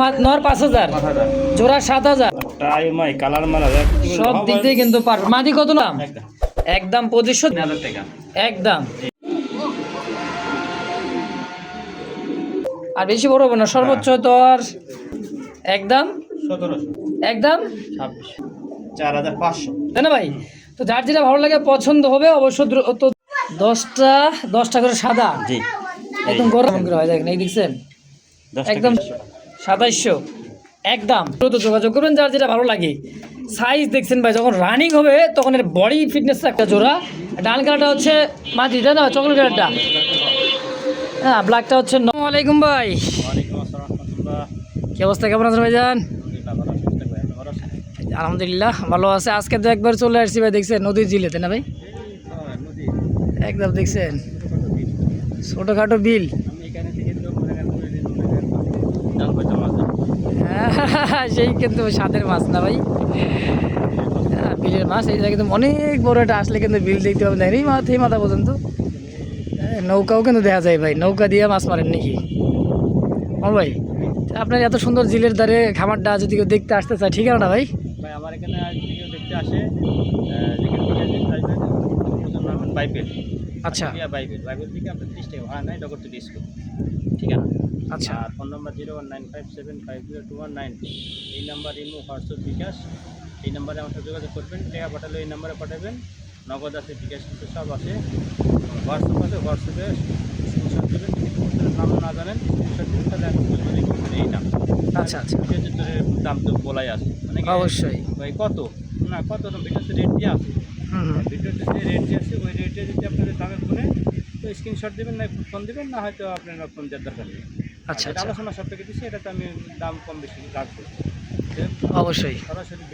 নর 5000, জোড়া 7000, সব দিক দিয়ে কিন্তু পার। মাদি কত নাম? একদম 2500 টাকা একদম। আর বেশি বড় হবে না, সর্বোচ্চ তো আর একদম 1700, একদম 26, 4500, তাই না ভাই? তো যার যেটা ভালো লাগে পছন্দ হবে অবশ্য। তো 10টা করে সাদা, জি একদম গরম করে হয়, দেখেন এই দেখছেন, একদম 2700 একদম। তো যোগাযোগ করবেন যার যেটা ভালো লাগে। সাইজ দেখছেন ভাই, যখন রানিং হবে তখন এর বডি ফিটনেস একটা জোড়া। ডান কালারটা হচ্ছে মাটি, তাই না? চকলেট কালারটা, হ্যাঁ ব্ল্যাকটা হচ্ছে। আসসালামু আলাইকুম ভাই, ওয়ালাইকুম আসসালাম রাহমাতুল্লাহ। কি অবস্থা, কেমন আছেন ভাইজান? আলহামদুলিল্লাহ ভালো আছে। আজকে তো একবার চলে আসছি ভাই, দেখছেন নদীর জিলেতে না ভাই, একদম দেখছেন ছোটোখাটো বিল। সেই কিন্তু স্বাদের মাছ না ভাই, বিলের মাছ। এই জায়গায় কিন্তু অনেক বড় একটা আসলে কিন্তু বিল দেখতে পাবেন, দেখেন এই মাথা এই মাথা পর্যন্ত। নৌকাও কিন্তু দেখা যায় ভাই, নৌকা দিয়ে মাছ মারেন নাকি? ও ভাই, আপনার এত সুন্দর জিলের ধারে খামারটা যদি কেউ দেখতে আসতে চায়, ঠিক আছে না ভাই? ভাই আমার এখানে আজ কেউ দেখতে আসে, যেখান থেকে আসবেন নামবেন বাইপেল। আচ্ছা বাইপেল থেকে আপনার 30 টাকা ভাড়া নেয় ডগর থেকে স্কুল, ঠিক আছে? আচ্ছা আর ফোন নম্বর 01957502192, এই নাম্বার ইমো হোয়াটসঅ্যাপ বিকাশ, এই নাম্বারে আমার সাথে যোগাযোগ করবেন। টাকা পাঠালে এই নাম্বারে পাঠাবেন, নগদ আছে, বিকাশ আছে, সব আছে। হোয়াটসঅ্যাপ আছে, হোয়াটসঅ্যাপে স্ক্রিনশট দেবেন। যদি নাম না জানেন স্ক্রিনশট দেবেন, তাহলে আমি বুঝবো যে এই নাম। আচ্ছা আচ্ছা, দাম তো বলাই আছে, মানে অবশ্যই। ভাই কত না কত ভিডিওতে রেট দিয়ে আছে, ভিডিওতে যে রেট দিয়ে আছে ওই রেটে যদি আপনাদের দামে ফোনে তো স্ক্রিনশট দেবেন, না ফোন দেবেন, না হয়তো আপনারা ফোন দেওয়ার দরকার নেই। আচ্ছা এটা আচ্ছা, আলোচনা সাপেক্ষে দিচ্ছি, এটা তো আমি দাম কম বেশি রাখবো। অবশ্যই সরাসরি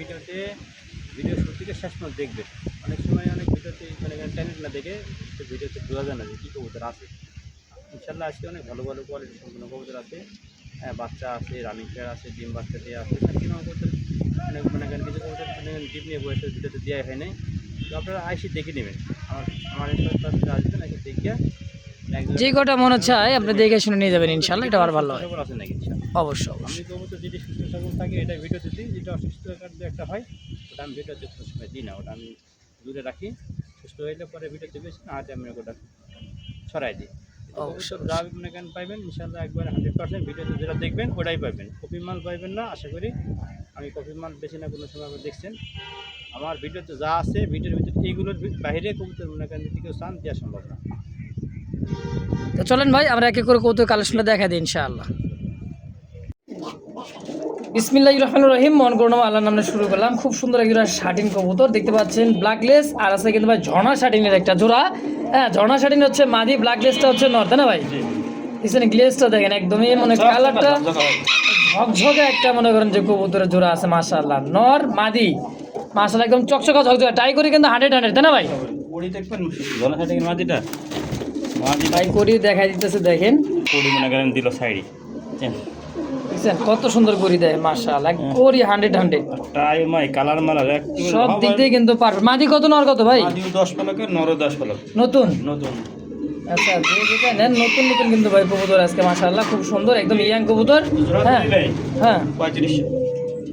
ভিডিও শুরু থেকে শেষ পর্যন্ত দেখবেন। অনেক সময় অনেক ভিডিওতে মানে ট্যালেন্ট না দেখে ভিডিওতে বোঝা যায় না যে কী কবুতর আছে। ইনশাল্লাহ আজকে অনেক ভালো ভালো কোয়ালিটির সম্পূর্ণ কবুতর আছে। হ্যাঁ, বাচ্চা আছে, রানিং পেয়ার আছে, ডিম বাচ্চা দিয়ে আছে। কবুতর অনেক মানে কিছু কবুতর ডিম নিয়ে বসে ভিডিওতে দেওয়া হয় নাই, তো আপনারা আইসি দেখে নেবেন। আমার আসবেন, এসে দেখিয়া যে কটা মনে চায় আপনি দেখে শুনে নিয়ে যাবেন ইনশাল্লাহ, এটা আর ভালো হয়। আছে নাকি ইনশাল্লাহ? অবশ্যই আমি অবশ্যই, কবুতর যদি সুস্থ সবল থাকে এটা ভিডিওতে দিই, যেটা অসুস্থ একটা হয় ওটা আমি ভিডিওতে কোনো সময় দিই না, ওটা আমি দূরে রাখি। সুস্থ হইলে পরে ভিডিওতে বেশি না হলে আমি ওটা ছড়াই দিই। অবশ্যই যা মনে করেন পাইবেন ইনশাল্লাহ একবারে 100% ভিডিওতে যেটা দেখবেন ওটাই পাবেন। কপি মাল পাইবেন না আশা করি। আমি কপি মাল বেশি না কোনো সময় আপনি দেখছেন। আমার ভিডিওতে যা আছে ভিডিওর ভিতরে এইগুলোর বাইরে কবুতর মনে করেন যদি কেউ চান দেওয়া সম্ভব না। তো চলেন ভাই আমরা এক এক করে কৌতুক কালেকশনটা দেখা দিই ইনশাআল্লাহ। বিসমিল্লাহির রহমানির রহিম, মন করুন আল্লাহর নামে শুরু করলাম। খুব সুন্দর একটা শাটিন কবুতর দেখতে পাচ্ছেন, ব্ল্যাকলেস। আর আছে কিন্তু ভাই ঝর্ণা শাটিনের একটা জোড়া। হ্যাঁ, ঝর্ণা শাটিন হচ্ছে মাদি, ব্ল্যাকলেসটা হচ্ছে নর, তাই না ভাই? পিছনে গ্লেসটা দেখেন, একদমই মানে কালারটা ঝকঝকে একটা মনে করেন যে কবুতরের জোড়া আছে মাশাআল্লাহ। নর মাদি মাশাআল্লাহ একদম চকচকা ঝকঝকা, টাই করে কিন্তু 100 তাই না ভাই? পড়ি দেখবেন ঝর্ণা শাটিনের মাদিটা, মাদি ভাই করি দেখাই দিতেছে, দেখেন পড়ি মনে করেন দিল সাইডে, দেখছেন কত সুন্দর করি দেয় মাশাআল্লাহ, করি 100 টাই মাই কালার মালার সব দিক দিয়ে কিন্তু পারফেক্ট। মাদি কত নর কত ভাই? মাদিও 10 পলকের, নরও 10 পলক, নতুন নতুন। আচ্ছা, যেটা নেন নতুন নতুন কিন্তু ভাই কবুতর আজকে মাশাআল্লাহ খুব সুন্দর, একদম ইয়াং কবুতর। হ্যাঁ হ্যাঁ, 3500,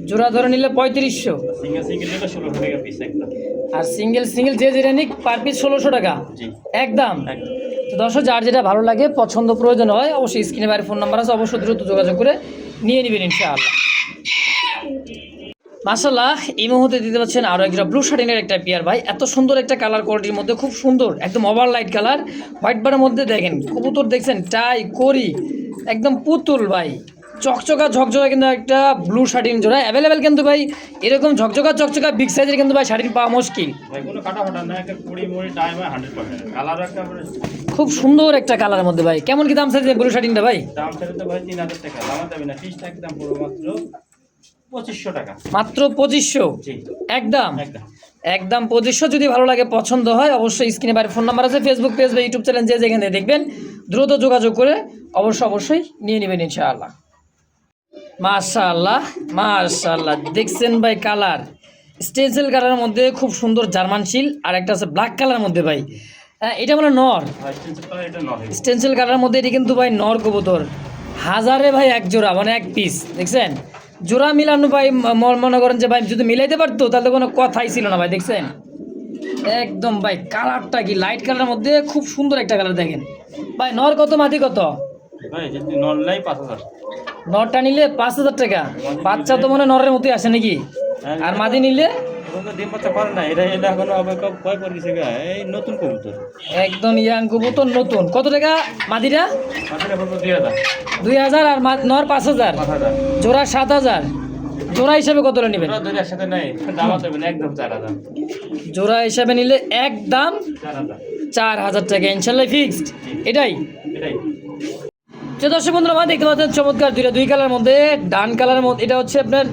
জোড়া ধরে নিলে 3500, সিঙ্গেল সিঙ্গেল নিলে 1600 টাকা পিস একটা। আর সিঙ্গেল সিঙ্গেল যে যেটা নিক পার পিস 1600 টাকা জি একদম। একদম। তো দর্শক যার যেটা ভালো লাগে পছন্দ প্রয়োজন হয় অবশ্যই স্ক্রিনে বাইরে ফোন নাম্বার আছে, অবশ্যই দ্রুত যোগাযোগ করে নিয়ে নেবেন ইনশাআল্লাহ। মাশাআল্লাহ এই মুহূর্তে দিতে পাচ্ছেন আরও একটা ব্লু শার্টিনের একটা পেয়ার ভাই, এত সুন্দর একটা কালার কোয়ালিটির মধ্যে, খুব সুন্দর একদম ওভার লাইট কালার, হোয়াইট বারের মধ্যে দেখেন কবুতর দেখছেন, টাই করি একদম পুতুল ভাই, চকচকা ঝকঝকা কিন্তু একটা ব্লু শার্টিন জোড়া অ্যাভেলেবেল কিন্তু ভাই। এরকম ঝকঝকা চকচকা বিগ সাইজের কিন্তু ভাই শার্টিন পাওয়া মুশকিল ভাই, কোনো কাটা ফাটা না, একটা কুড়ি মুড়ি টাইম হয় 100%। কালার একটা খুব সুন্দর একটা কালারের মধ্যে ভাই। কেমন কি দাম চাইছে ব্লু শার্টিনটা ভাই? দাম ছেড়ে তো ভাই 3000 টাকা, দাম দেবে না, 30 টাকা দাম পড়বে মাত্র 2500 টাকা। মাত্র 2500 জি একদম একদম। একদম 2500। যদি ভালো লাগে পছন্দ হয় অবশ্যই স্ক্রিনে বাইরে ফোন নাম্বার আছে, ফেসবুক পেজ বা ইউটিউব চ্যানেল যে যেখানে দেখবেন দ্রুত যোগাযোগ করে অবশ্যই নিয়ে নেবেন ইনশাআল্লাহ। মাশাআল্লাহ মাশাআল্লাহ, দেখছেন ভাই কালার স্টেন্সিল কালারের মধ্যে খুব সুন্দর জার্মান শিল, আর একটা আছে ব্ল্যাক কালারের মধ্যে ভাই। হ্যাঁ, এটা মানে নর ভাই স্টেন্সিল কালার, এটা নয় স্টেন্সিল কালারের মধ্যে, এটি কিন্তু ভাই নর কবুতর। হাজারে ভাই এক জোড়া মানে এক পিস দেখছেন, জোড়া মিলানো ভাই মনে করেন যে ভাই যদি মিলাইতে পারতো তাহলে কোনো কথাই ছিল না ভাই। দেখছেন একদম ভাই কালারটা কি লাইট কালারের মধ্যে খুব সুন্দর একটা কালার দেখেন ভাই। নর কত মাদি কত ভাই যদি নলাই 5000, নরটা নিলে 5,000 টাকা। বাচ্চা তো মনে হয় নরের মতোই আসে নাকি, আর মাদি নিলে ওকে ডিম বাচ্চা করে না, এটা এটা এখনো আবার কয় করে দিছে গা, এই নতুন কবুতর একদম ইয়াং কবুতর নতুন। কত টাকা মাদিরা? মাথাটা বলবো 2000, 2,000 আর নর 5,000, 5000 জোড়া 7,000। জোড়া হিসাবে কত নেবেন? ওরা দুইটার সাথে নাই দাম আছে একদম 4000, জোড়া হিসাবে নিলে একদম 4000 4,000 টাকা ইনশাল্লাহ ফিক্সড। এটাই এটাই। যে দর্শক বন্ধুরা আমার দেখতে পাচ্ছেন চমৎকার দুই কালার মধ্যে, ডান কালারের মধ্যে এটা হচ্ছে আপনার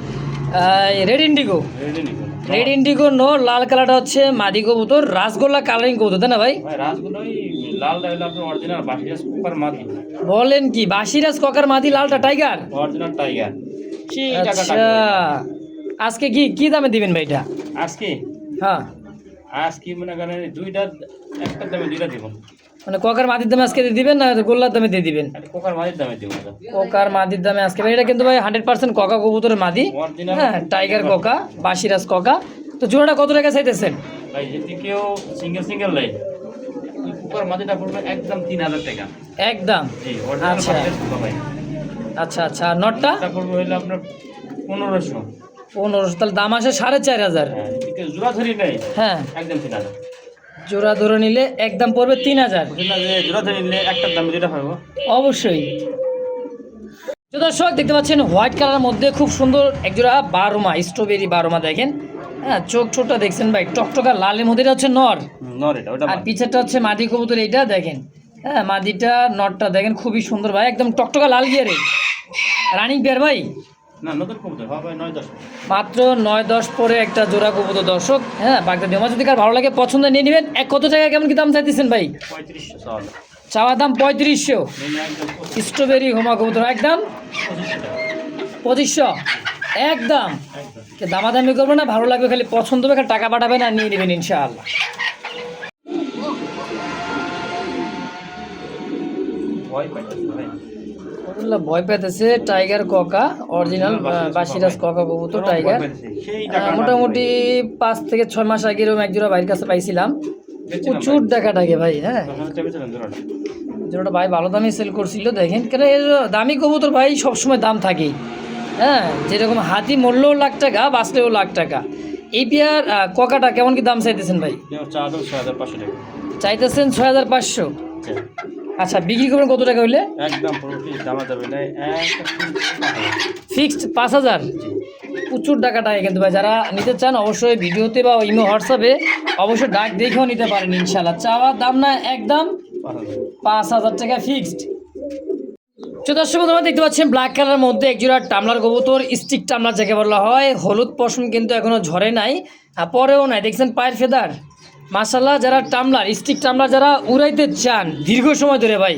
রেড ইন্ডিগো, রেডি নিকো রেড ইন্ডিগো নর, লাল কালারটা হচ্ছে মাদি কবুতর, রাসগোল্লা কালারিং কবুতর তাই না ভাই? ভাই রাজগুলোই লাল লাল আপনার অরিজিনাল বাসিরাজ কুপার মাদি, বলেন কি বাসিরাজ ককার মাদি, লালটা টাইগার। Original tiger. সেই টাকা আচ্ছা টাকা আজকে কি কি দামে দিবেন ভাই এটা? আজকে হ্যাঁ আজকে মনে করেন দুইটা, একটা দামে দুইটা দিব, মানে ককার মাদির দামে আজকে দিয়ে দিবেন না গোল্লার দামে দিয়ে দিবেন? আর কোকার মাদির দামে দিব। কোকার মাদির দামে আজকে ভাই। এটা কিন্তু ভাই 100% ককা কবুতরের মাদি, অরিজিনাল হ্যাঁ টাইগার ককা, বাসিরাজ ককা। তো জোড়াটা কত টাকা চাইতেছেন? ভাই যদি কেউ সিঙ্গেল সিঙ্গেল নেয় ওই কুকার মাদিটা পড়বে একদম 3000 টাকা একদম। জি, অরিজিনাল আচ্ছা বাসিরাজ কুকা ভাই। আচ্ছা আচ্ছা আর নটটা? এটা পড়বে হইলো আপনার 1500। 1500, তাহলে দাম আসে 4,500। হ্যাঁ যদি কেউ জোড়া ধরি নেয় হ্যাঁ একদম 3000। জোড়া ধরে নিলে একদম পড়বে 3,000 বুঝলেন না, যে জোড়া ধরে নিলে একটার দাম দুইটা পাবো। অবশ্যই। তো দর্শক দেখতে পাচ্ছেন হোয়াইট কালারের মধ্যে খুব সুন্দর একজোড়া বারোমা, স্ট্রবেরি বারোমা দেখেন। হ্যাঁ চোখ ছোটটা দেখছেন ভাই, টকটকা লালের মধ্যে, এটা হচ্ছে নর নর এটা ওটা আর পিছেরটা হচ্ছে মাদি কবুতর, এইটা দেখেন। হ্যাঁ মাদিটা নরটা দেখেন খুবই সুন্দর ভাই, একদম টকটকা লাল গিয়ারে রানিং পেয়ার ভাই। না নতুন কবুতর হবে 9-10। মাত্র 9-10 পরে একটা জোড়া কবুতর দর্শক। হ্যাঁ বাগদা দিয়ে আমার যদি কার ভালো লাগে পছন্দ নিয়ে নেবেন। কত টাকা কেমন কি দাম চাইতেছেন ভাই? 3500 সাল চাওয়া দাম 3500। নিলে একদম স্ট্রবেরি হোমা কবুতর একদম 2500 একদম। একদম দামাদামি করবে না, ভালো লাগবে খালি পছন্দ হবে, খালি টাকা পাঠাবেন আর নিয়ে নেবেন ইনশাআল্লাহ। ভয় পাইতেছে ভাই। আলহামদুলিল্লাহ ভয় পেতেছে টাইগার ককা, অরিজিনাল বাসিরাজ ককা কবুতর টাইগার। সেই টাকা মোটামুটি 5 থেকে 6 মাস আগে এরকম এক জোড়া ভাইয়ের কাছে পাইছিলাম, প্রচুর টাকাটাকে ভাই। হ্যাঁ জোড়াটা ভাই ভালো দামে সেল করছিল দেখেন, কেন এর দামি কবুতর ভাই সবসময় দাম থাকেই। হ্যাঁ যেরকম হাতি মরলেও লাখ টাকা, বাঁচলেও লাখ টাকা। এই পেয়ার ককাটা কেমন কি দাম চাইতেছেন ভাই? চা দাম 6500 টাকা চাইতেছেন 6,500। আচ্ছা বিক্রি করবেন কত টাকা হইলে? একদম পুরো ফিক্স দাম যাবে না, ফিক্সড 5,000। প্রচুর টাকাটাকে কিন্তু ভাই যারা নিতে চান অবশ্যই ভিডিওতে বা ইমো হোয়াটসঅ্যাপে অবশ্যই ডাক দেখেও নিতে পারেন ইনশাল্লাহ। চাওয়ার দাম না একদম 5,000 টাকা ফিক্সড। দর্শক বন্ধু দেখতে পাচ্ছেন ব্ল্যাক কালারের মধ্যে একজোড়া টামলার কবুতর, স্টিক টামলার যাকে বলা হয়। হলুদ পশম কিন্তু এখনো ঝরে নাই আর পরেও নাই, দেখছেন পায়ের ফেদার মাশাল্লাহ। যারা টামলার স্টিক টামলার যারা উড়াইতে চান দীর্ঘ সময় ধরে ভাই,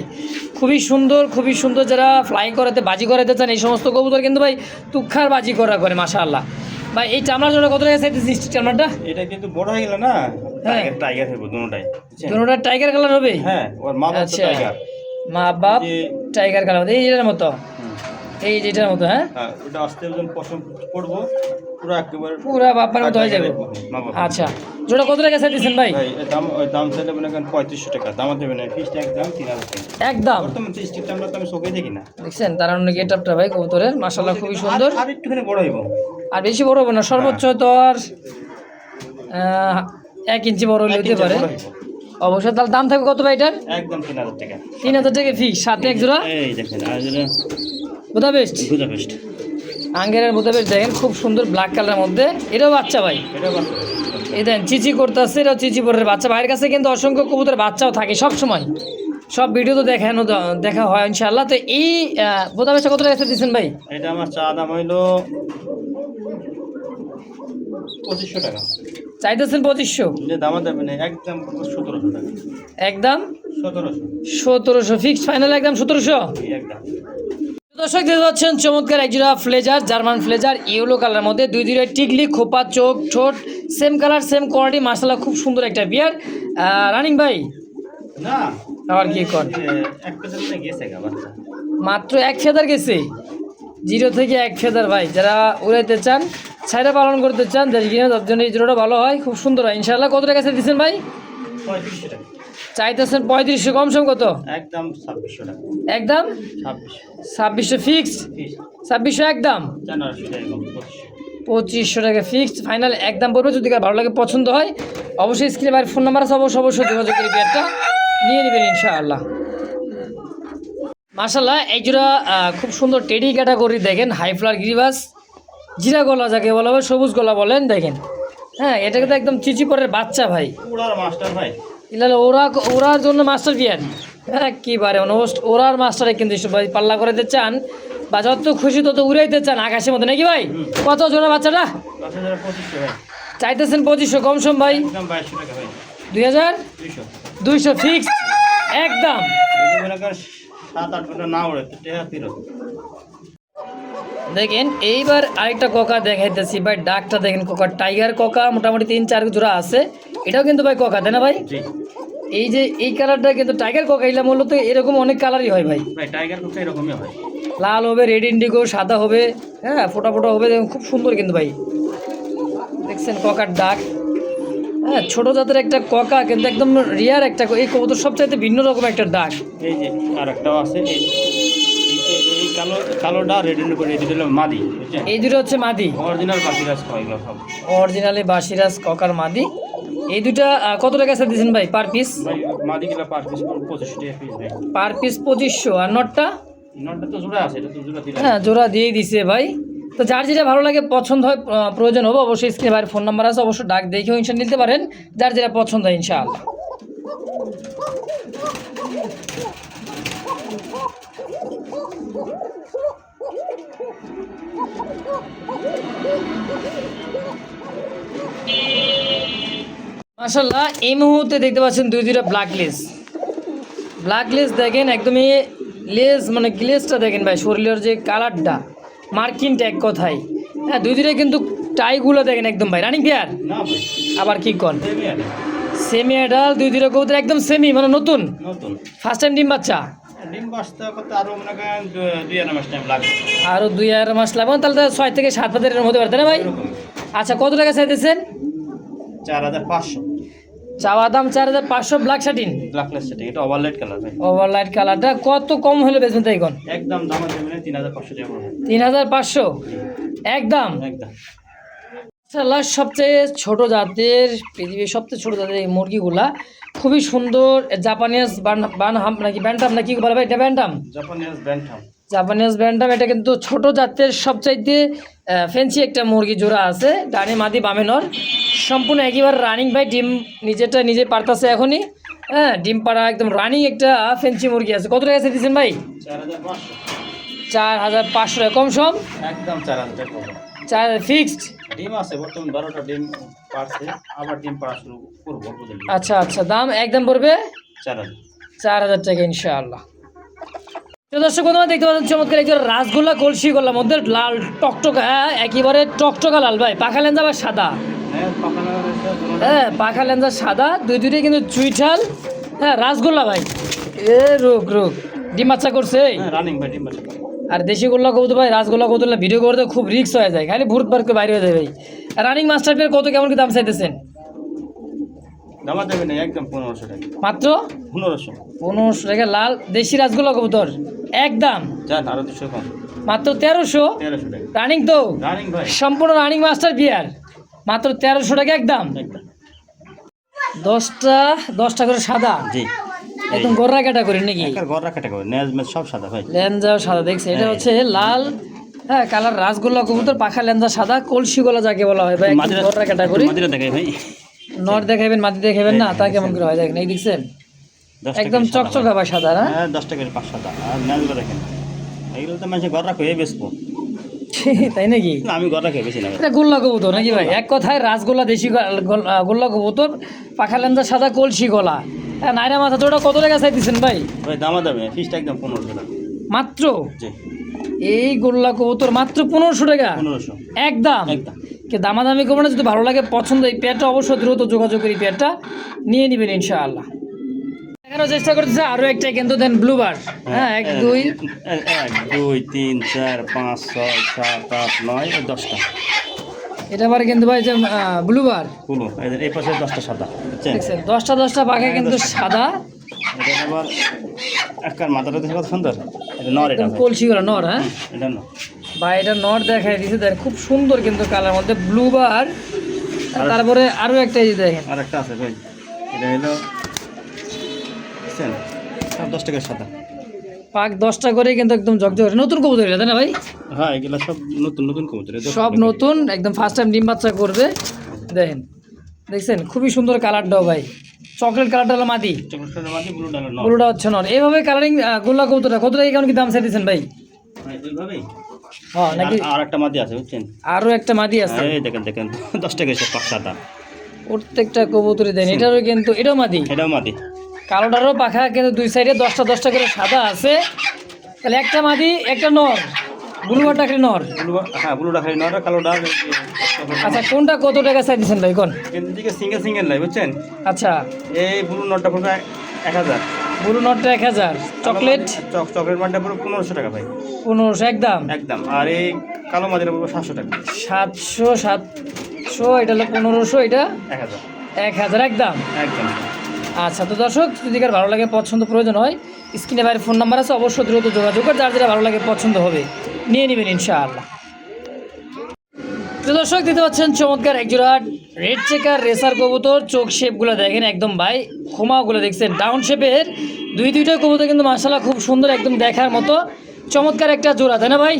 খুবই সুন্দর যারা ফ্লাই করাতে বাজি করাতে চান এই সমস্ত কবুতর কিন্তু ভাই তুক্ষার বাজি করা করে মাশাল্লাহ। ভাই এই টামলার জন্য কত টাকা চাইতেছি স্টিক টামলারটা? এটা কিন্তু বড় হয়ে গেল না, টাইগার টাইগার হবে দুটোটাই, দুটোটা টাইগার কালার হবে। হ্যাঁ ওর মা বাপ তো টাইগার, মা বাপ টাইগার কালার, এই যেটার মতো, এই যেটার মতো। হ্যাঁ ওটা আস্তে যখন পছন্দ পড়বো পুরো একেবারে পুরা বাপার মতো হয়ে যাবে। আচ্ছা জোড়া কত টাকা চাইতেছেন ভাই? ভাই দাম ওই দাম চাইলে মনে করেন 3500 টাকা দাম দেবে না, ফিক্সড একদম 3000 টাকা একদম। বর্তমান স্টিকটা আমরা তো আমি চোখে দেখি না, দেখছেন তার অন্য গেটআপটা ভাই কবুতরের মাশাআল্লাহ খুবই সুন্দর। আর একটুখানি বড় হইব, আর বেশি বড় হবে না, সর্বোচ্চ তো আর 1 ইঞ্চি বড় হলে হতে পারে অবশ্যই। তাহলে দাম থাকবে কত ভাই এটার? একদম 3000 টাকা। 3000 টাকা ফিক্স, সাথে এক জোড়া এই দেখেন আর যেটা বুদাপেস্ট, বুদাপেস্ট আঙ্গেরের বুদাপেস্ট দেখেন খুব সুন্দর ব্ল্যাক কালারের মধ্যে। এটাও বাচ্চা ভাই, এটা বাস এই দেখেন চিচি করতেছে, এটাও চিচি পরের বাচ্চা। ভাইয়ের কাছে কিন্তু অসংখ্য কবুতর বাচ্চাও থাকে সব সময়, সব ভিডিও তো দেখা হয় ইনশাআল্লাহ। তো এই বুদাপেস্টটা কত টাকা দিচ্ছেন ভাই? এটা আমার চা দাম হইলো 2500 টাকা। চাইতেছেন 2500? দাম দেবে না, একদম 1700 টাকা। একদম 1700 ফিক্সড ফাইনাল একদম 1700 একদম। দর্শক দেখতে পাচ্ছেন চমৎকার একজোড়া ফ্লেজার, জার্মান ফ্লেজার ইয়েলো কালারের মধ্যে, দুই টিকলি, খোপা, চোখ, ঠোঁট সেম কালার সেম কোয়ালিটি মাশাআল্লাহ খুব সুন্দর একটা বিয়ার। রানিং ভাই না আবার কি কর একটা জন্য গেছে গা বাচ্চা, মাত্র 1 ফেদার গেছে, 0 থেকে 1 ফেদার ভাই। যারা উড়াইতে চান, ছাইরা পালন করতে চান, দেশ কিনে তার জন্য এই জোড়াটা ভালো হয়, খুব সুন্দর হয় ইনশাআল্লাহ। কত টাকা দিচ্ছেন ভাই? 3500 টাকা। চাইতেছেন 3500, কম সম কত? একদম 2600 টাকা। একদম 2600 ফিক্সড, 2600 একদম, 400 টাকা কম, 2500 টাকা ফিক্সড ফাইনাল একদম পড়বে। যদি কার ভালো লাগে পছন্দ হয় অবশ্যই স্ক্রিনে বাইরের ফোন নাম্বার আছে, অবশ্যই যোগাযোগ করে পেয়ারটা নিয়ে নেবেন ইনশাআল্লাহ। মাশাআল্লাহ এই জোড়া খুব সুন্দর টেডি ক্যাটাগরি, দেখেন হাই ফ্লার গিরিবাস, জিরা গলা যাকে বলা হয়, সবুজ গলা বলেন, দেখেন হ্যাঁ এটা কিন্তু একদম চিচিপরের বাচ্চা ভাই, পুরার মাস্টার ভাই। ইলালে ওরার জন্য মাস্টার বিয়ার, হ্যাঁ কী বারে ওরার মাস্টারে কিন্তু ভাই পাল্লা করাতে চান বা যত খুশি তত উড়াইতে চান আকাশের মতো নাকি ভাই? কত জোড়া বাচ্চাটা? 2500 ভাই। চাইতেছেন 2500, কম সম ভাই? একদম 2200 টাকা ভাই। 2200 ফিক্সড একদম। যদি মনে করেন 7-8 ঘন্টা না উড়ে তো টাকা ফেরত। দেখেন এইবার আরেকটা কোকা দেখাইতেছি ভাই, ডাকটা দেখেন কোকা, টাইগার কোকা মোটামুটি 3-4 জোড়া আছে। এটাও কিন্তু ভাই কোকা, তাই না ভাই? জি। এই যে এই কালারটা কিন্তু টাইগার কোকা, এগুলো মূলত এরকম অনেক কালারই হয় ভাই। ভাই টাইগার কোকা এরকমই হয়। লাল হবে, রেড ইন্ডিগো, সাদা হবে, হ্যাঁ ফোটা ফোটা হবে, দেখুন খুব সুন্দর কিন্তু ভাই। দেখছেন ককার ডাক, হ্যাঁ ছোটো জাতের একটা ককা, কিন্তু একদম রিয়ার একটা, এই কবুতর সবচাইতে ভিন্ন রকম একটা ডাক। এই যে আর একটাও আছে, এই কালোটা রেড এন্ড করে, এই দুটো হলো মাদি, বুঝছেন? এই দুটো হচ্ছে মাদি, অরিজিনাল বাসিরাজ হয় এগুলো সব। অরিজিনালি বাসিরাজ ককার মাদি। এই দুটা কত টাকা দিয়েছেন ভাই পার পিস? ভাই মাদিগুলো পার পিস 2500 টাকা পিস ভাই। Per piece 2500। আর নটটা? নটটা তো জোড়া আছে, এটা তো জোড়া দিলাম। হ্যাঁ জোড়া দিয়েই দিছে ভাই। তো যার যেটা ভালো লাগে পছন্দ হয় প্রয়োজন হবে অবশ্যই স্ক্রিনে বাইরের ফোন নাম্বার আছে, অবশ্যই ডাক দেখেও ইনশাল্লাহ নিতে পারেন, যার যেটা পছন্দ হয় ইনশাআল্লাহ। মাশাআল্লাহ এই মুহূর্তে দেখতে পাচ্ছেন দুইটা ব্ল্যাক লেস দেখেন, একদমই লেস মানে গ্লেসটা দেখেন ভাই, শরীরের যে কালারটা মার্কিনটা এক কথায়, হ্যাঁ দুইটা কিন্তু টাইগুলো দেখেন একদম ভাই রানিং পেয়ার। না ভাই আবার কি কন, প্রিমিয়ার সেমি অ্যাডাল দুইটা কবুতর একদম সেমি মানে নতুন, নতুন ফার্স্ট টাইম ডিম বাচ্চা। ডিম বাস্তা করতে আরো মনে করেন 2-2.5 মাস টাইম লাগবে। আরও 2-2.5 মাস লাগবে, তাহলে তো 6 থেকে 7 হাজারের মধ্যে পারতেন না ভাই? এরকম আচ্ছা কত টাকা চাইতেছেন? 4500 চাওয়া দাম 4500। ব্ল্যাক শাটিন, ব্ল্যাকলেস সেটা, এটা ওভারলাইট কালার ভাই। ওভারলাইট কালারটা কত কম হলে বেচবেন তাই কোন? একদম দাম দেবেন 3500 টাকা পড়বে। 3500 একদম। একদম মাশাআল্লাহ সবচেয়ে ছোট জাতের, পৃথিবীর সবচেয়ে ছোট জাতের এই মুরগিগুলা খুবই সুন্দর, জাপানিজ বানহাম নাকি ব্যান্টাম নাকি বলে ভাই? এটা bantam, Japanese bantam. Japanese bantam. এটা কিন্তু ছোট জাতের সবচাইতে ফ্যান্সি একটা মুরগি জোড়া আছে, ডানে মাদি বামে নর, সম্পূর্ণ একইবারে রানিং ভাই। ডিম নিজে পারতাছে এখনই, হ্যাঁ ডিম পাড়া একদম রানিং একটা ফ্যান্সি মুরগি আছে। কত টাকা দিচ্ছেন ভাই? 4500। 4500 টাকা, কম সম? একদম 4000 টাকা পড়বে। 4 ফিক্সড। ডিম আছে বর্তমান 12টা ডিম পারছে, আবার ডিম পাড়া শুরু করবো বুঝলি। আচ্ছা দাম একদম পড়বে 4000। 4000 টাকা ইনশাআল্লাহ। তো দর্শক বন্ধুরা দেখতে পাচ্ছেন চমৎকার একজন রাসগোল্লা কলসি গোল্লা মধ্যে লাল টকটকা, হ্যাঁ একেবারে টকটকা লাল ভাই, পাখা লেঞ্জা বা সাদা, হ্যাঁ পাখানা রয়েছে দুটো। হ্যাঁ পাখা লেঞ্জা সাদা, দুইটাই কিন্তু চুইঠাল, হ্যাঁ রাসগোল্লা ভাই। এ রোগ ডিম বাচ্চা করছে। হ্যাঁ রানিং ভাই ডিম বাচ্চা। আর দেশি গোল্লা কবুতর ভাই, রাসগোল্লা কবুতর ভিডিও করতে খুব রিস্ক হয়ে যায়, খালি ভূত বার করে বাইরে হয়ে যায় ভাই। রানিং মাস্টার পেয়ার কত কেমন কি দাম চাইতেছেন? দামা দেবে না, একদম 1500 টাকা। মাত্র 1500। 1500 টাকা লাল দেশি রাসগোল্লা কবুতর একদম, যান আরো 200 কম। মাত্র 1300। 1300 টাকা রানিং তো রানিং ভাই, সম্পূর্ণ রানিং মাস্টার বিয়ার, মাত্র 1300 টাকা একদম। একদম 10টা করে সাদা, জি একদম গোর্রা ক্যাটাগরি নাকি? একার ঘর রাখা টাকা নেজ মেজ সব সাদা ভাই। লেঞ্জাও সাদা দেখছে, এটা হচ্ছে লাল, হ্যাঁ কালার রাসগোল্লা কবুতর, পাখা লেঞ্জা সাদা, কলসি গলা যাকে বলা হয় ভাই, একদম গোর্রা ক্যাটাগরি। মাদিরা দেখাই ভাই, নর দেখাবেন মাদি দেখাবেন না, তা কেমন করে হয় দেখেন, এই দেখছেন 10 টাকা একদম চকচকা ভাই সাদা না? হ্যাঁ 10 টাকা 5 সাদা। আর নেজগুলো দেখেন, এগুলো তো মানুষ ঘর রাখে বেচবো, তাই নাকি? না আমি ঘর রাখে বেশি না ভাই। এটা গোল্লা কবুতর নাকি ভাই? এক কথায় রাসগোল্লা দেশি গোল্লা কবুতর, পাখা লেঞ্জা সাদা, কলসি গলা, হ্যাঁ নাইরা মাথা তোটা কত টাকা চাইতেছেন ভাই? ভাই দামা দামে ফিসটা একদম 1500 টাকা মাত্র। জি এই গোল্লা কবুতর মাত্র 1500 টাকা 1500 একদম। একদম। কে দামাদামি করবো না, যদি ভালো লাগে পছন্দ এই পেয়ারটা অবশ্যই দ্রুত যোগাযোগ করে এই পেয়ারটা নিয়ে নেবেন ইনশাআল্লাহ। দেখানোর চেষ্টা করতেছে আরো একটা কিন্তু দেন ব্লুবার। হ্যাঁ 1 2 1 2 3 4 5 6 7 8 9 10টা এটা আবার কিন্তু ভাই যে ব্লুবার কুলো এই পাশে 10টা সাদা বুঝছেন দেখছেন 10টা পাখা কিন্তু সাদা এটা আবার একবার মাথাটা দেখে কত সুন্দর এটা নর এটা একদম ভাই। কলসিগুলো নর। হ্যাঁ এটা নর ভাই এটা নর দেখাই দিছে দেখেন খুব সুন্দর কিন্তু কালার মধ্যে ব্লুবার। তারপরে আরো একটা এই যে দেখেন আর একটা আছে ভাই এটা হলো বুঝছেন সব 10 টাকা সাদা পাক 10টা করে কিন্তু একদম জগজগ নতুন কবুতর এটা তাই না ভাই? হ্যাঁ এগুলা সব নতুন নতুন কবুতর সব নতুন একদম ফার্স্ট টাইম ডিম বাচ্চা করবে। দেখেন দেখছেন খুবই সুন্দর কালারটাও ভাই চকলেট কালারটা হলো মাদি চকলেটের মাঝে ব্লু ডালের নর পুরোটা হচ্ছে নর। এইভাবে কালারিং গোল্লা কবুতরটা কত টাকা কেমন কি দাম চাইতেছেন ভাই? এইভাবেই হ্যাঁ নাকি আর একটা মাদি আছে বুঝছেন আরো একটা মাদি আছে এই দেখেন দেখেন 10 টাকা সব পাক সাদা প্রত্যেকটা কবুতরই দেন এটারও কিন্তু এটাও মাদি এটাও মাদি কালোটারও পাখা কিন্তু দুই সাইডে 10টা করে সাদা আছে। তাহলে একটা মাদি একটা নর ব্লুবারটা একটা নর। ব্লু হ্যাঁ ব্লু ডাল নর কালো ডাল আচ্ছা কোনটা কত টাকা চাইতেছেন ভাই কোন? কিন্তু দিকে সিঙ্গেল সিঙ্গেল নাই বুঝছেন আচ্ছা এই ব্লু নটটা পড়বে 1000 ব্লু নটটা 1000 চকলেট চকলেট মানটা পুরো 1500 টাকা ভাই 1500 একদম একদম আর এই কালো মাদিটা পড়বে 700 টাকা 700 এটা হলো 1500 এটা 1000 1000 একদম। একদম আচ্ছা তো দর্শক যদি কার ভালো লাগে পছন্দ প্রয়োজন হয় স্ক্রিনে বাইরে ফোন নাম্বার আছে অবশ্যই দ্রুত যোগাযোগ করে যার যেটা ভালো লাগে পছন্দ হবে নিয়ে নেবেন ইনশাআল্লাহ। তো দর্শক দিতে পাচ্ছেন চমৎকার একজোড়া রেড চেকার রেসার কবুতর চোখ শেপগুলো দেখেন একদম ভাই খোমাগুলো দেখছেন ডাউন শেপের দুইটা কবুতর কিন্তু মাশাআল্লাহ খুব সুন্দর একদম দেখার মতো চমৎকার একটা জোড়া তাই না ভাই?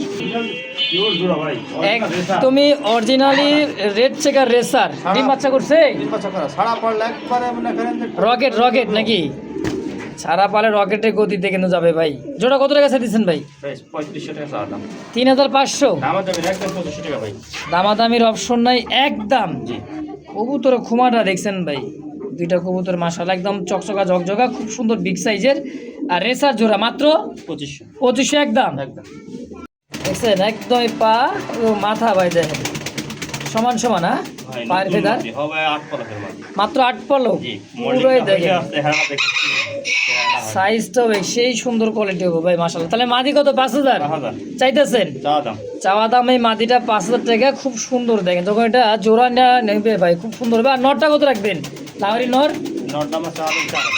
পিওর জোড়া ভাই তুমি অরিজিনালি রেড চেকার রেসার ডিম বাচ্চা করছে সারা পড়লে একবারে মনে করেন রকেট নাকি সারা পালে রকেটের গতিতে কিন্তু যাবে ভাই। জোড়া কত টাকা দিচ্ছেন ভাই? 3500 টাকা চাওয়া দাম 3500 আমার দাম একদম 2500 টাকা ভাই দামাদামির অপশন নাই একদম। জি কবুতর খুমাটা দেখছেন ভাই দুইটা কবুতর মাশাআল্লাহ একদম চকচকা ঝকঝকা খুব সুন্দর বিগ সাইজের আর রেসার জোড়া মাত্র 2500 একদম একদম দেখছেন একদম পা ও মাথা ভাই দেখেন সমান সমান। হ্যাঁ পায়ের ফেদার হবে 8 পলকের মাঝে মাত্র 8 পলক জি পুরোই দেখেন চেহারা দেখেন সাইজটাও সেই সুন্দর কোয়ালিটি হবে ভাই মাশাআল্লাহ। তাহলে মাদি কত 5000 5000 চাইতেছেন? চাওয়া দাম চাওয়া দাম এই মাদিটা 5000 টাকা খুব সুন্দর দেখেন তখন এটা জোড়া নেবে ভাই খুব সুন্দর হবে। আর নরটা কত রাখবেন? লাহরি নর নট দাম চাওয়া দাম 4000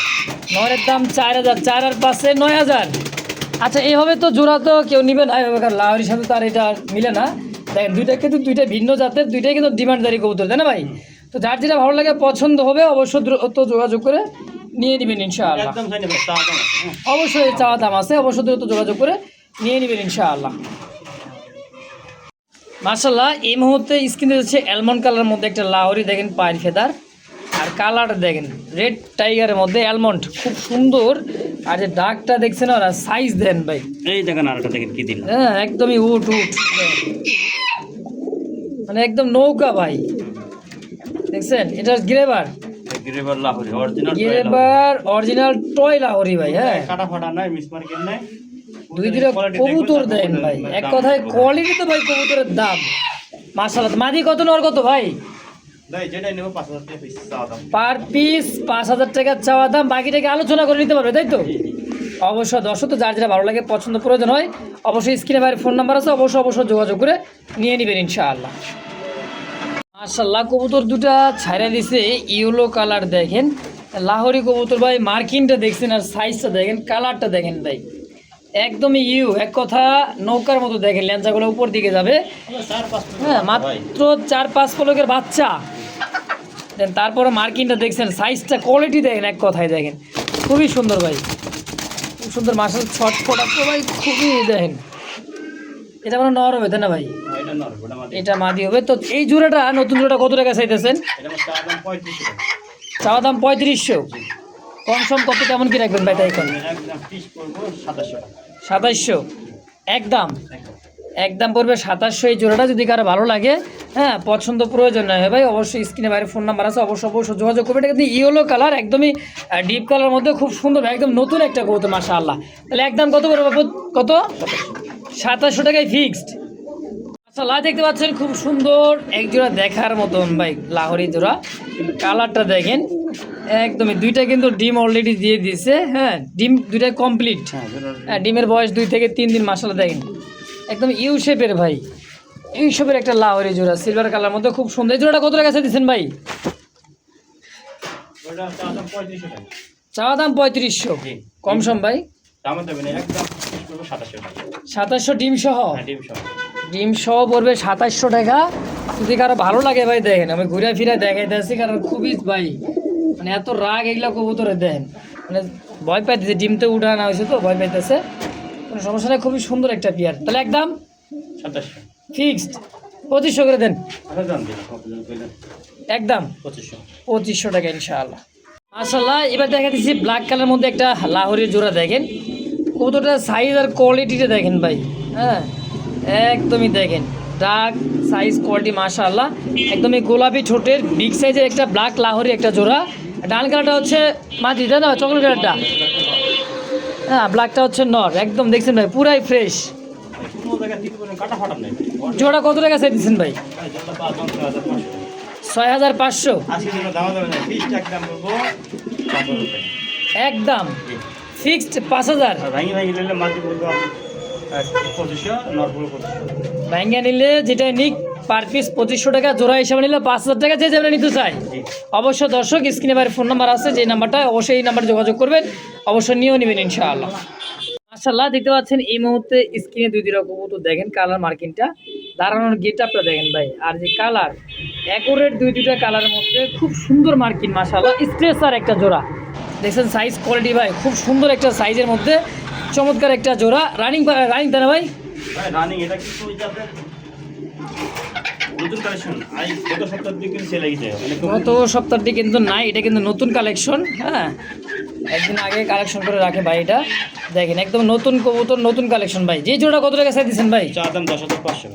নরের দাম 4000 4 আর 5 9000। আচ্ছা এইভাবে তো জোড়া তো কেউ নিবে না এভাবে কারণ লাহরির সাথে তার এটা মিলে না। দেখেন দুইটা কিন্তু দুইটা ভিন্ন জাতের দুইটাই কিন্তু ডিমান্ডদারি কবুতর তাই না ভাই? তো যার যেটা ভালো লাগে পছন্দ হবে অবশ্যই দ্রুত যোগাযোগ করে নিয়ে নেবেন ইনশাআল্লাহ। একদম জানি ভাই চাওয়া দাম আছে অবশ্যই চাওয়া দাম আছে অবশ্যই দ্রুত যোগাযোগ করে নিয়ে নেবেন ইনশাআল্লাহ। মাশাআল্লাহ এই মুহূর্তে স্ক্রিনে যাচ্ছে অ্যালমন্ড কালারের মধ্যে একটা লাহোরি দেখেন পায়ের ফেদার আর কালারটা দেখেন রেড টাইগারের মধ্যে অ্যালমন্ড খুব সুন্দর। আর যে ডাকটা দেখছেন আর সাইজ দেন ভাই এই দেখেন আরেকটা দেখেন কি দিল হ্যাঁ একদমই উঠ মানে একদম নৌকা ভাই দেখছেন এটা গ্রেবার গ্রেভার লাহোরি অরিজিনাল গ্রেবার অরিজিনাল টয় লাহোরি ভাই। হ্যাঁ কাটা ফাটা নাই মিস মার্কেট নাই দুইটা কবুতর দেন ভাই এক কথায় কোয়ালিটি তো ভাই কবুতরের দাম মাশাআল্লাহ। মাদি কত নর কত ভাই? ভাই যেটা নেব 5000 টাকা পিস চাওয়া দাম পার পিস 5000 টাকা চাওয়া দাম বাকিটাকে আলোচনা করে নিতে পারবে তাই তো? অবশ্যই দর্শক তো যার যেটা ভালো লাগে পছন্দ প্রয়োজন হয় অবশ্যই স্ক্রিনে বাইরে ফোন নাম্বার আছে অবশ্যই যোগাযোগ করে নিয়ে নেবেন ইনশাআল্লাহ। মাশাআল্লাহ কবুতর দুটা ছাইরা দিছে ইয়েলো কালার দেখেন লাহোরি কবুতর ভাই মার্কিংটা দেখছেন আর সাইজটা দেখেন কালারটা দেখেন ভাই একদমই এক কথা নৌকার মতো দেখেন ল্যাঞ্চাগুলো উপর দিকে যাবে। হ্যাঁ মাত্র 4-5 পলকের বাচ্চা দেন তারপরে মার্কিংটা দেখছেন সাইজটা কোয়ালিটি দেখেন এক কথায় দেখেন খুবই সুন্দর ভাই খুব সুন্দর মাশাআল্লাহ ছটফটা তো ভাই খুবই দেখেন এটা মানে নর হবে তাই না ভাই? এটা নর ওটা মাদি এটা মাদি হবে। তো এই জোড়াটা নতুন জোড়াটা কত টাকা চাইতেছেন? এটা চাওয়া দাম 3500 টাকা চাওয়া দাম 3500 কম সম কত কেমন কি রাখবেন ভাই? তাই এখন একদম পিস করব 2700 টাকা 2700 একদম পড়বে 2700 এই জোড়াটা যদি কারো ভালো লাগে হ্যাঁ পছন্দ প্রয়োজন হয় ভাই অবশ্যই স্ক্রিনে বাইরে ফোন নাম্বার আছে অবশ্যই যোগাযোগ করবেন। এটা কিন্তু ইয়েলো কালার একদমই ডিপ কালার মধ্যে খুব সুন্দর একদম নতুন একটা কবুতর মাশাআল্লাহ। তাহলে একদম কত পড়বে কত? 2700 টাকায় ফিক্সড। মাশাআল্লাহ দেখতে পাচ্ছেন খুব সুন্দর এক জোড়া দেখার মতন ভাই লাহোরি জোড়া কালারটা দেখেন একদমই দুইটা কিন্তু ডিম অলরেডি দিয়ে দিয়েছে, হ্যাঁ ডিম দুইটা কমপ্লিট। হ্যাঁ ডিমের বয়স 2 থেকে 3 দিন, মাশাআল্লাহ দেখেন একদম ইউ শেপের ভাই, ইউ শেপের একটা লাহোরি জোড়া সিলভার কালার মধ্যে খুব সুন্দর। এই জোড়াটা কত টাকা দিচ্ছেন ভাই? ওটা দাম 3500 টাকা। চাওয়া দাম 3500, কম সম ভাই? দামে দেবেন একদম 2700 টাকা। 2700 ডিম সহ? হ্যাঁ ডিম সহ। ডিম সহ পড়বে 2700 টাকা। যদি কারো ভালো লাগে ভাই দেখেন, আমি ঘুরে ফিরে দেখাইতেছি, কারণ খুবই ভাই মানে এত রাগ এগুলা কবুতরে দেন, মানে ভয় পাইতেছে, ডিমতে উঠা না হয়েছে তো ভয় পাইতেছে, কোনো সমস্যা নেই, খুবই সুন্দর একটা পেয়ার। তাহলে একদম 2700 ফিক্সড 2500 করে দেন, আচ্ছা দাম দিলাম আপনাদের কইলেন একদম 2500 টাকা ইনশাআল্লাহ। মাশাআল্লাহ এবার দেখা দিচ্ছি ব্ল্যাক কালার মধ্যে একটা লাহোরের জোড়া। দেখেন কতটা সাইজ আর কোয়ালিটিটা দেখেন ভাই, হ্যাঁ একদমই দেখেন ডার্ক সাইজ কোয়ালিটি মাশাআল্লাহ, একদমই গোলাপি ঠোঁটের বিগ সাইজের একটা ব্ল্যাক লাহোরি একটা জোড়া। ডান কালারটা হচ্ছে মাটি, তাই না চকলেট কালারটা? হ্যাঁ ব্ল্যাকটা হচ্ছে নর, একদম দেখছেন ভাই পুরাই ফ্রেশ। কোনো জায়গা তিন করে কাটা ফাটা নাই। জোড়া কত টাকা চাই দিচ্ছেন ভাই? ভাই যেটা 5500 6500 আজকে দিন দাম দেবেন না, ফিক্সড একদম বলবো 5000 টাকা। একদম ফিক্সড 5000। আর ভাঙি ভাঙি নিলে মাটি বলবো 2500, নর বলবো 2500। ব্যাঙ্গা নিলে যেটা নিক পার পিস 2500 টাকা, জোড়া হিসাবে নিলে 5000 টাকা, যে যেমন নিতে চাই। জি অবশ্য দর্শক স্ক্রিনে বাইরে ফোন নাম্বার আছে, যে নাম্বারটা অবশ্যই এই নাম্বারে যোগাযোগ করবেন, অবশ্যই নিয়েও নেবেন ইনশাআল্লাহ। মাশাআল্লাহ দেখতে পাচ্ছেন এই মুহূর্তে স্ক্রিনে দুই দিরা কবুতর দেখেন, কালার মার্কিংটা দাঁড়ানোর গেটআপটা দেখেন ভাই, আর যে কালার অ্যাকুরেট দুইটা কালারের মধ্যে খুব সুন্দর মার্কিং মাশাআল্লাহ। স্ট্রেসার একটা জোড়া দেখছেন, সাইজ কোয়ালিটি ভাই খুব সুন্দর একটা সাইজের মধ্যে চমৎকার একটা জোড়া। রানিং রানিং তাই না ভাই? ভাই রানিং এটা কিন্তু ওই যে আপনার নতুন কালেকশন গত সপ্তাহের দিকে কিন্তু সেল লাগিয়েছে, মানে গত সপ্তাহটি কিন্তু নাই, এটা কিন্তু নতুন কালেকশন, হ্যাঁ একদিন আগে কালেকশন করে রাখে ভাই। এটা দেখেন একদম নতুন কবুতর, নতুন কালেকশন ভাই। যে জোড়া কত টাকা চাই দিচ্ছেন ভাই? চা দাম 10500।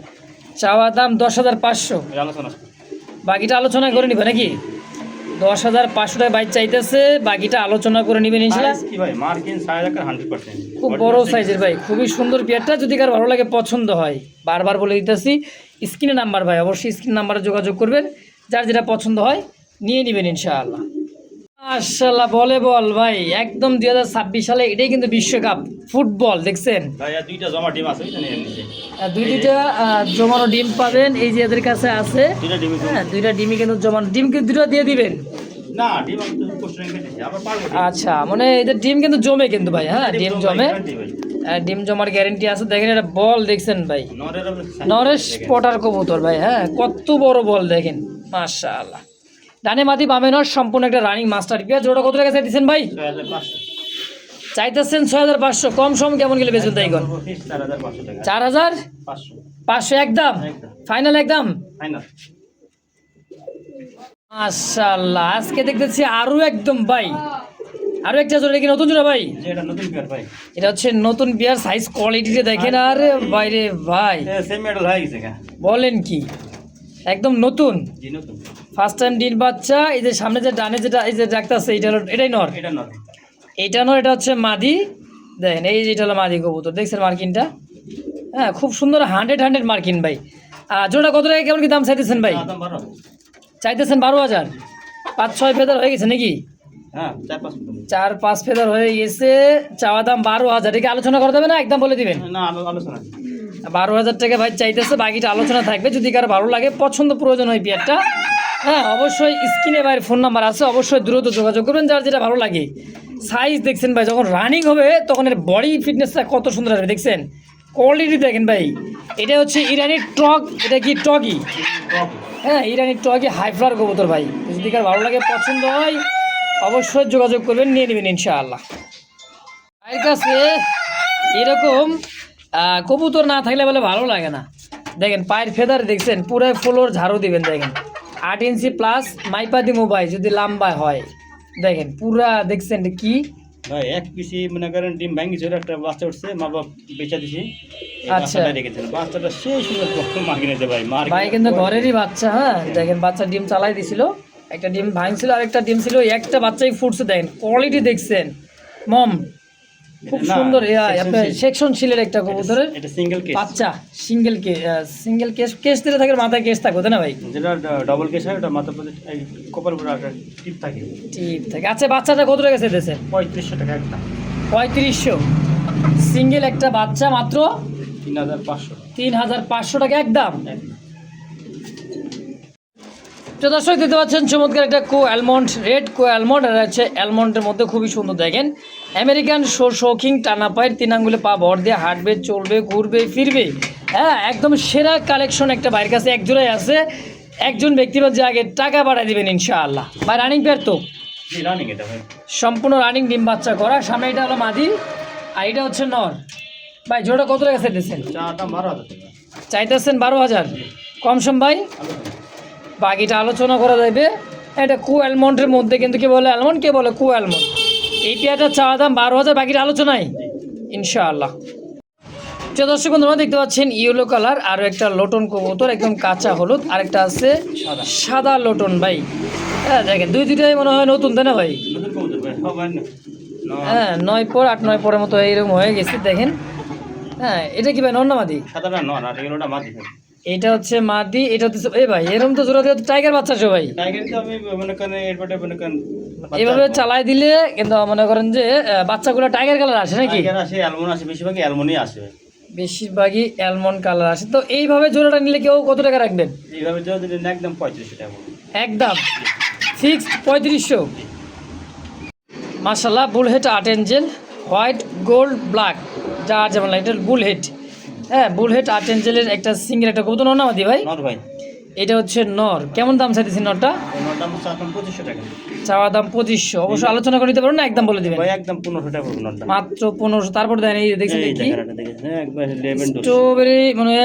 চাওয়া দাম 10500, আলোচনা বাকিটা আলোচনা করে নিবে নাকি? 10500 টাকা বাইক চাইতেছে, বাকিটা আলোচনা করে নেবেন ইনশাআল্লাহ। কি ভাই মার্কিন সাইজ একটা 100%, খুব বড় সাইজের ভাই, খুবই সুন্দর পেয়ারটা। যদি কারো ভালো লাগে পছন্দ হয়, বারবার বলে দিতেছি স্ক্রিনে নাম্বার ভাই, অবশ্যই স্ক্রিন নাম্বারে যোগাযোগ করবেন, যার যেটা পছন্দ হয় নিয়ে নেবেন ইনশাআল্লাহ। মাশাআল্লাহ বলে বল ভাই, একদম 2026 সালে এটাই কিন্তু বিশ্বকাপ ফুটবল দেখছেন। ভাই আর দুইটা জমা ডিম আছে ওইখানে এমনিতে দুইটা জমানো ডিম পাবেন, এই যে এদের কাছে আছে। দুইটা ডিম হ্যাঁ দুইটা ডিমই কিন্তু জমানো ডিম, কিন্তু দুটো দিয়ে দিবেন না, ডিম আমি তো কোশ্চেন কেটেছি আবার পারবো। আচ্ছা মানে এদের ডিম কিন্তু জমে কিন্তু ভাই, হ্যাঁ ডিম জমে, ডিম জমার গ্যারেন্টি আছে। দেখেন এটা বল দেখছেন ভাই, নরেশ পটার কবুতর ভাই, হ্যাঁ কত বড় বল দেখেন মাশাআল্লাহ। ডানে মাটি বামে নর, সম্পূর্ণ একটা রানিং মাস্টার পেয়ার। জোড়া কত টাকা চাইতেছেন ভাই? 6500 চাইতেছেন 6500, কম সম কেমন গেলে বেচবেন তাই কোন? 4500 টাকা। 4500 একদম ফাইনাল, একদম ফাইনাল। মাশাআল্লাহ আজকে দেখতেছি আরো একদম ভাই, আরো একটা জোড়া কি নতুন জোড়া ভাই? যে এটা নতুন পেয়ার ভাই, এটা হচ্ছে নতুন বিয়ার, সাইজ কোয়ালিটিটা দেখেন, আরে বাইরে ভাই সেম মেডাল হয়ে গেছে কা বলেন কি, একদম নতুন জি নতুন ফার্স্ট টাইম ডিম বাচ্চা। এই যে সামনে যে ডানে যেটা এই যে ডাক্তার আছে, এটা হলো এটাই নর, এটা নর, এইটা নর, এটা হচ্ছে মাদি। দেখেন এই যে এটা হলো মাদি কবুতর, দেখছেন মার্কিনটা, হ্যাঁ খুব সুন্দর 100 মার্কিন ভাই। জোড়া কত টাকা কেমন কি দাম চাইতেছেন ভাই? দাম 12। চাইতেছেন 12000, 5-6 ফেদার হয়ে গেছে নাকি? হ্যাঁ 4-5 4-5 ফেদার হয়ে গেছে, চাওয়া দাম 12000। এটা কি আলোচনা করা যাবে না? একদম বলে দিবেন না আলোচনা 12000 টাকা ভাই চাইতেছে, বাকিটা আলোচনা থাকবে। যদি কারো ভালো লাগে পছন্দ প্রয়োজন হয় পেয়ারটা, হ্যাঁ অবশ্যই স্ক্রিনে ভাইয়ের ফোন নাম্বার আছে, অবশ্যই দ্রুত যোগাযোগ করবেন, যার যেটা ভালো লাগে। সাইজ দেখছেন ভাই, যখন রানিং হবে তখন এর বডি ফিটনেসটা কত সুন্দর আসবে দেখছেন, কোয়ালিটি দেখেন ভাই। এটা হচ্ছে ইরানি টক, এটা কি টগি? হ্যাঁ ইরানি টগি হাই ফ্লাওয়ার কবুতর ভাই। যদি কারো ভালো লাগে পছন্দ হয় অবশ্যই যোগাযোগ করবেন, নিয়ে নেবেন ইনশাআল্লাহ। ভাইয়ের কাছে এরকম কবুতর না থাকলে বলে ভালো লাগে না। দেখেন পায়ের ফেদার দেখছেন, পুরো ফ্লোর ঝাড়ু দিবেন। দেখেন 8 ইঞ্চি প্লাস মাইপাদি মোবাইল যদি লম্বা হয়, দেখেন পুরা দেখছেন কি ভাই। এক পিসি মনে করেন ডিম ভাঙি ছিল, একটা বাচ্চা উঠছে, মা বাবা বেচা দিছি, আচ্ছা রেখেছিল বাচ্চাটা সেই সুন্দর মার্কিন আছে ভাই। ভাই কিন্তু ঘরেরই বাচ্চা, হ্যাঁ দেখেন বাচ্চা ডিম চালাই দিছিল, একটা ডিম ভাঙছিল আর একটা ডিম ছিল, একটা বাচ্চাই ফুটছে। দেখেন কোয়ালিটি দেখছেন মম, খুব না, সুন্দর section আপনার seal। সেকশন সিলের একটা কবুতরের এটা সিঙ্গেল কেস, বাচ্চা সিঙ্গেল কেস দিলে থাকে মাথায় কেস থাকবে তাই না ভাই? যেটা ডবল কেস হয় ওটা মাথার উপরে এই কপার উপরে একটা টিপ থাকে। ঠিক থাকে। আচ্ছা বাচ্চাটা কত টাকা চাইতেছেন? 3500 টাকা একটা, 3500। সিঙ্গেল একটা বাচ্চা মাত্র 3500 3500 টাকা একদম। তো দর্শক দেখতে পাচ্ছেন চমৎকার একটা কো অ্যালমন্ড, রেড কো অ্যালমন্ড, আর হচ্ছে অ্যালমন্ডের মধ্যে খুবই সুন্দর দেখেন আমেরিকান শৌখিং টানা পায়ের 3 আঙ্গুলে পা ভর দিয়ে হাঁটবে, চলবে, ঘুরবে, ফিরবে। হ্যাঁ একদম সেরা কালেকশন একটা বাইরের কাছে এক জোড়াই আছে। একজন ব্যক্তিগত যে আগে টাকা পাঠিয়ে দিবেন ইনশাআল্লাহ। ভাই রানিং পেয়ার তো রানিং, এটা ভাই সম্পূর্ণ রানিং, ডিম বাচ্চা করা। সামনে এটা হলো মাদি আর এটা হচ্ছে নর। ভাই জোড়া কত টাকা চাইতেছেন? চাটা 12,000 টাকা চাইতেছেন 12,000, কম সম ভাই, বাকিটা আলোচনা করা যাবে। এটা কু অ্যালমন্ডের মধ্যে কিন্তু কে বলে অ্যালমন্ড, কে বলে কু অ্যালমন্ড। এই পেয়ারটা চাওয়া দাম 12,000, বাকিটা আলোচনায় ইনশাআল্লাহ। যে দর্শক বন্ধুরা দেখতে পাচ্ছেন ইয়েলো কালার আরও একটা লোটন কবুতর, একদম কাঁচা হলুদ, আরেকটা আছে সাদা লোটন ভাই। হ্যাঁ দেখেন দুইটাই মনে হয় নতুন তাই না ভাই? নতুন কবুতর ভাই, সবাই না হ্যাঁ 9 পর 8-9 পরের মতো এইরকম হয়ে গেছে দেখেন। হ্যাঁ এটা কি ভাই নর না মাদি? সাদাটা নন আর এগুলোটা মাদি ভাই। এটা হচ্ছে মাদি, এটা হচ্ছে এই ভাই এরকম তো জোড়া দিয়ে টাইগার বাচ্চা সব ভাই। টাইগার তো আমি মনে করেন এরপরে মনে করেন এইভাবে চালাই দিলে কিন্তু মনে করেন যে বাচ্চাগুলো টাইগার কালার আসে নাকি? টাইগার আসে, অ্যালমন্ড আসে, বেশিরভাগই অ্যালমন্ডই আসে ভাই। বেশিরভাগই অ্যালমন্ড কালার আসে। তো এইভাবে জোড়াটা নিলে কেউ কত টাকা রাখবেন? এইভাবে যদি নেন একদম 3500 টাকা পড়বে। একদম ফিক্সড 3500। মাশাল্লাহ bullhead art Angel, white gold black, যার যেমন লাগে এটা বুলহেড। হ্যাঁ বুলহেড আর্ট এঞ্জেলের একটা সিঙ্গেল একটা কবুতর নর না মাদি ভাই? নর ভাই, এটা হচ্ছে নর। কেমন দাম চাইতেছেন নরটা? নর দাম হচ্ছে আপনার 2500 টাকা চাওয়া দাম 2500, অবশ্যই আলোচনা করে নিতে পারবেন না একদম বলে দিবেন? ভাই, একদম 1500 টাকা পড়বে নর দাম। মাত্র 1500। তারপর দেন এই দেখছেন এই কি জায়গাটা দেখেছেন, একবার 11 ডোজ। স্ট্রবেরি মানে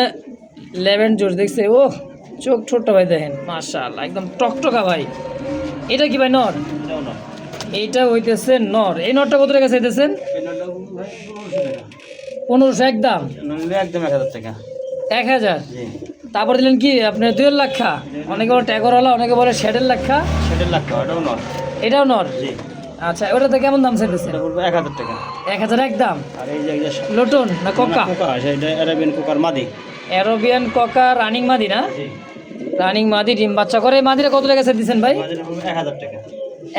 লেভেন জোর দেখছে, ও চোখ ছোট্ট ভাই দেখেন মাশাআল্লাহ একদম টকটকা ভাই। এটা কি ভাই নর? এটাও নর। এইটা হইতেছে নর। এই নরটা কত টাকা চাইতেছেন? এই নরটা ভাই 1500 টাকা। 1500 একদম। নইলে একদম 1000 টাকা। 1000। জি, তারপর দিলেন কি আপনার 2 লাখ। অনেকে বলে ট্যাগরওয়ালা, অনেকে বলে শেডের লাখা। সেটা লাখ টাকা, এটাও নর। এটাও নর। জি, আচ্ছা ওটাতে কেমন দাম চাইতেছেন? এটা পড়বে 1000 টাকা। 1000 একদম। আর এই যে লোটন না কোকা? কোকা আছে, এটা অ্যারাবিয়ান কোকার মাদি। অ্যারোবিয়ান কোকা রানিং মাদি না? জি, রানিং মাদি, ডিম বাচ্চা করে। এই মাদিটা কত টাকা চাইতেছেন ভাই? মাদিটা পড়বে 1000 টাকা।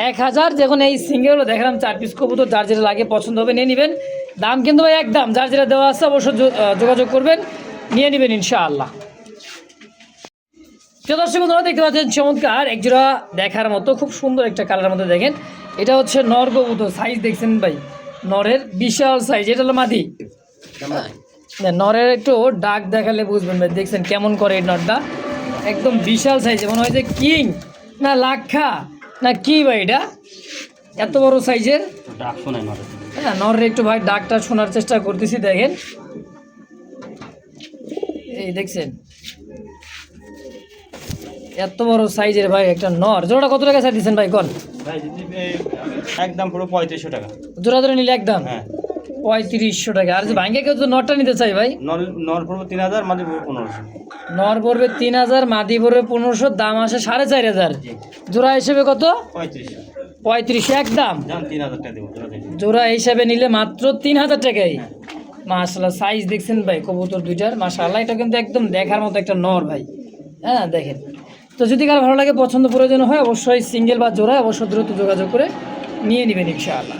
1000। যখন এই সিঙ্গেলগুলো দেখালাম 4 পিস কবুতর, যার যেটা লাগে পছন্দ হবে নিয়ে নেবেন। দাম কিন্তু ভাই একদম, যার যেটা দেওয়া আছে অবশ্যই যোগাযোগ করবেন, নিয়ে নেবেন ইনশাআল্লাহ। তো দর্শক বন্ধুরা দেখতে পাচ্ছেন চমৎকার একজোড়া দেখার মতো খুব সুন্দর একটা কালারের মধ্যে দেখেন। এটা হচ্ছে নর কবুতর, সাইজ দেখছেন ভাই নরের বিশাল সাইজ। এটা হলো মাদি। নরের একটু ডাক দেখালে বুঝবেন ভাই, দেখছেন কেমন করে এই নরটা, একদম বিশাল সাইজ। মনে হয় যে কিং না লাক্ষা না কি ভাই, এটা এত বড় সাইজের। ডাক শোনায় নর। হ্যাঁ নরের একটু ভাই ডাকটা শোনার চেষ্টা করতেছি দেখেন। এই দেখছেন এত বড় সাইজের ভাই একটা নর। জোড়াটা কত টাকা চাই দিচ্ছেন ভাই কোন? ভাই যদি একদম পুরো 3500 টাকা। জোড়া ধরে নিলে একদম হ্যাঁ 3500 টাকা। আর যে ভাঙ্গে কেউ তো নরটা নিতে চাই ভাই, নর, নর পড়বে 3000, মাদি পড়বে 1500। নর পড়বে 3000, মাদি পড়বে 1500, দাম আসে 4500। জি, জোড়া হিসেবে কত? 3500। 3500 একদম। জান 3000 টাকা দেবো জোড়া দিলে। জোড়া হিসাবে নিলে মাত্র 3000 টাকাই। মাশাআল্লাহ সাইজ দেখছেন ভাই কবুতর দুইটার, মাশাআল্লাহ। এটা কিন্তু একদম দেখার মতো একটা নর ভাই। হ্যাঁ দেখেন। তো যদি কারো ভালো লাগে, পছন্দ প্রয়োজন হয়, অবশ্যই সিঙ্গেল বা জোড়া অবশ্যই দ্রুত যোগাযোগ করে নিয়ে নেবেন ইনশাআল্লাহ।